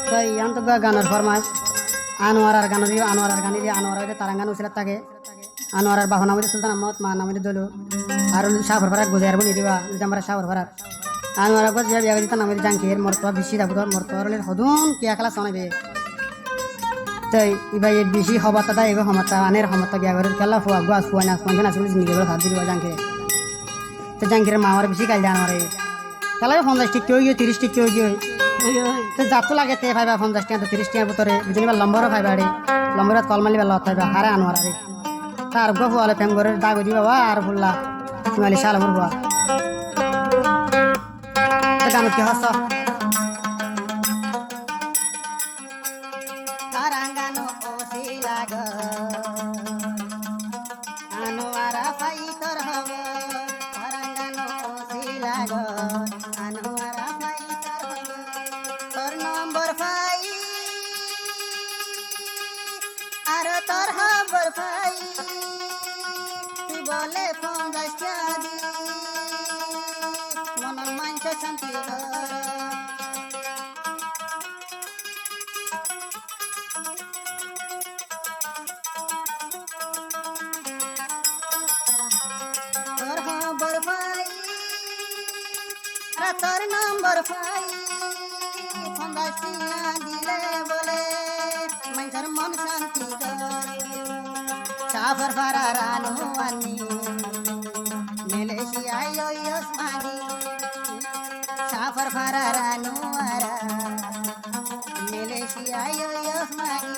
তো ইয়ান তো গানের ফরমাস আনোয়ারার গান দিয়ে আনোয়ারের তারাঙ্গান উচিলাত থাকে আনোয়ারার বাহন আমাদের সুলতান আহমদ মা নামে দলু আর সাফর ফারাক গুজার বনি দিবা আমরা সাফর ফারাক আনোয়ার আগত যে বিয়া দিতা নামে জাঙ্কির মর্তবা বেশি দাবুদ মর্তবারলের হদুন কিয়া খেলা শোনাবে তাই ইবা এর বেশি হবাতা তাই এগো হমাতা আনের হমাতা বিয়া ঘরের খেলা ফুয়া গুয়া ফুয়া না ফুয়া না আসলে জিন্দিগি হাত দিবা জাঙ্কিরে তো জাঙ্কিরের মা আমার বেশি কাল দেয় আনোয়ারে খেলা 50 টিক কেউ গিয়ে 30 টিক কেউ গিয়ে তো যাতো লাগে তে ভাইবা 50 টাকা 30 টাকার ভিতরে বুঝিনি বা লম্বরও ভাইবা রে লম্বরাত কল মালি বেলা হতাইবা হারে আনোয়ার রে তার গো ফুয়ালে ফেম ঘরের দাগ দিবা বা আর ফুল্লা তোমালি শালা বুয়া তো গান কি হস তারাঙ্গানো ওসিলা গো আনোয়ারা ফাই তোর হব তারাঙ্গানো ওসিলা গো আনোয়ারা ফাই তোর হব তোর নম্বর ফাই আর তোর খবর ফাই তুই বলে 50 টাকা দি মনের মাংস শান্তি কর তোর খবর ফাই আর তোর নম্বর ফাই 50 টাকা দিলে বলে মাংসের মন শান্তি সাফর ফারার আনোয়ানি মেলেশিয়ায় ওসমানি সাফর ফারার আনোয়ারা মেলেশিয়ায় ওসমানি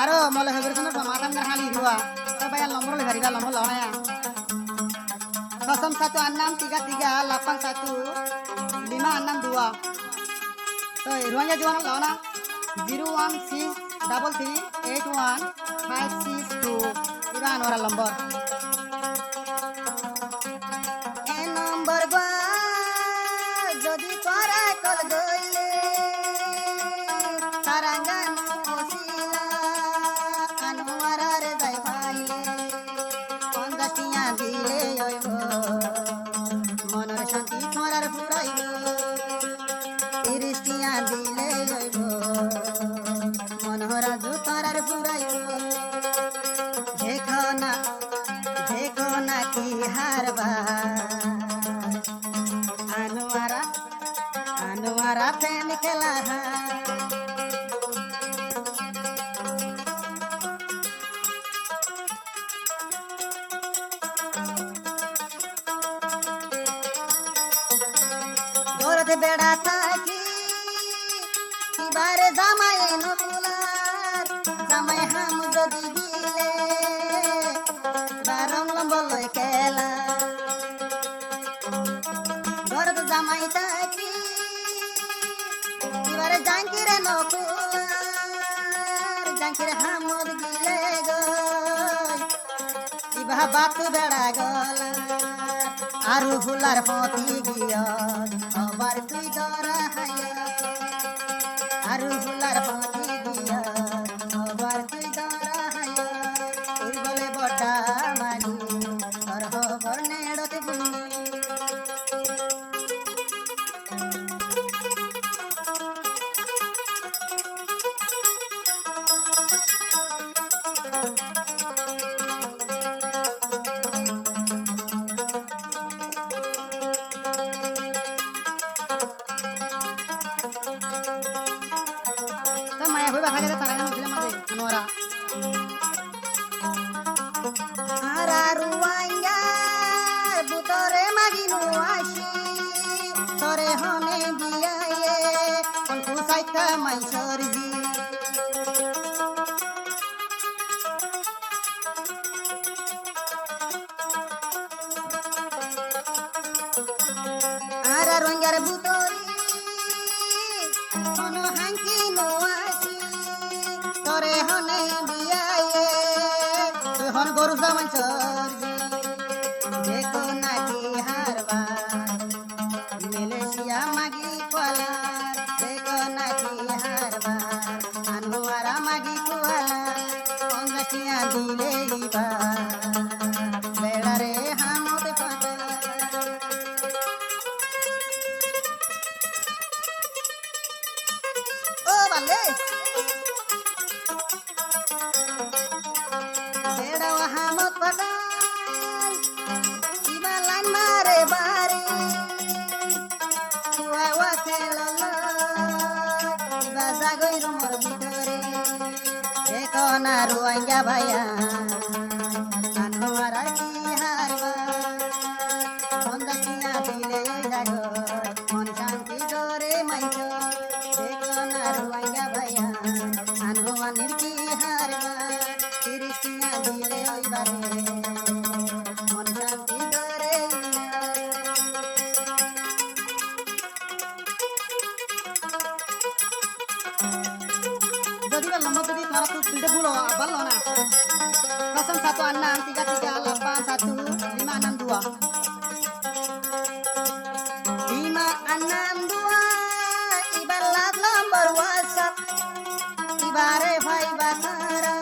আরো মলে হবির কোন মাথাঙ্গার হালি দিবা তো ভাই নম্বর লে ভারিবা নম্বর লাও না কসম সাতু আন্নাম 3 লাপাং সাতু 5 আন্নাম 2 তো রোয়া জওয়ান লাও না 016338156 এটা আনোয়ার নম্বর এ নম্বর গা যদি করে কল গইলে তারাঙ্গান ওসিলা আনোয়ারার যাই পাইলে 50 টাকা দিলে হইব মনের শান্তি ছড়ার ফুরাইব 30 টাকা দিলে হইব মনোহরা জুতার ফুরাইব দেখো না কি হারবা আনোয়ারা প্রেম খেলা দৌড়তে বেড়া থাকি এবারে জামাই নকুলার জামাই হাম যদি দিলে বারং লম্বল খেলা দরদ জামাই থাকি এবারে জাঙ্কিরে নকুলার জাঙ্কিরে হামদ গিলে গো ইবা বাত বেড়া গলা আর ফুলার পতি গিয়া আবার তুই দরা হায়া আর ফুলার পতি গিয়া আবার তুই দরা হায়া তুই বলে বটা মানি আর খবর নেড়তে বুনি মায়া হইবা খালি তারাঙ্গান উঠিলে মাঝে আনোয়ারা আরারুয়াঙ্গার বুতরে মাগিনু আসি তরে হনে বিয়ায়ে কোনকু সাইকা মাইসরজি আরারুয়াঙ্গার বুতরি কোন হাঙ্কি নো আসি তরে হনে বিয়ায়ে তুই হন গরু জামাই সরজি দেখো নাকি হারবা মেলেশিয়া মাগি কোয়ালার দেখো নাকি হারবা আনোয়ারা মাগি কোয়ালার 50 টাকা দিলে দিবা বেড়ারে হামতে পাতা পারলে বেড়া হামত পাগাই কিবা লাইন মারে বারে কুয়াওয়া খেলল কিবা জাগই রুমর ভিতরে দেখো না রুয়াঙ্গা ভাইয়া আনোয়ারা কি হারবা সন্ধ্যা দিলে জাগো মন শান্তি করে মাইক দেখো না রুয়াঙ্গা ভাইয়া আনোয়ানের কি হারবা কৃষ্ণা দিলে ওই বারে মন শান্তি করে যদি বললাম যদি তোমার তুই তুলতে ভুলো বললো না Kosong satu enam tiga tiga delapan satu lima enam dua lima enam dua ibarat nomor WhatsApp ibare vai batara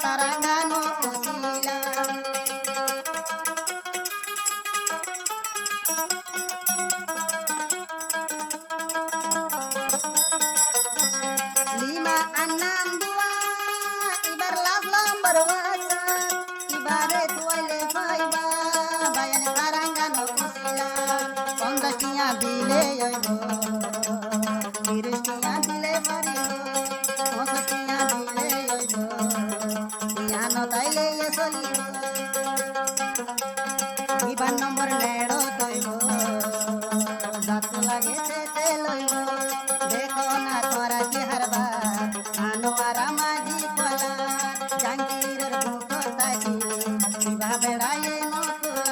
tarangano usila lima enam dua ibarat nomor WhatsApp ibare tuale vai ba bayan tarangano usila pondasnya bile yoibo Kirishnya dile maribo Mosasnya dile yoibo Diano taile ye solibo Iban nomor nero toibo Jatu lage chete loibo Dekho na tora ki harba Anuara maji kola Jangirer bukho taki Iba bedaye no kula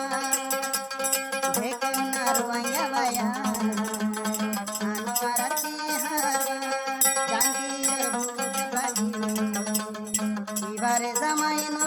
Dekho na ruanya baya Anuara ki harba Jangirer bukho taki Ibare zamaino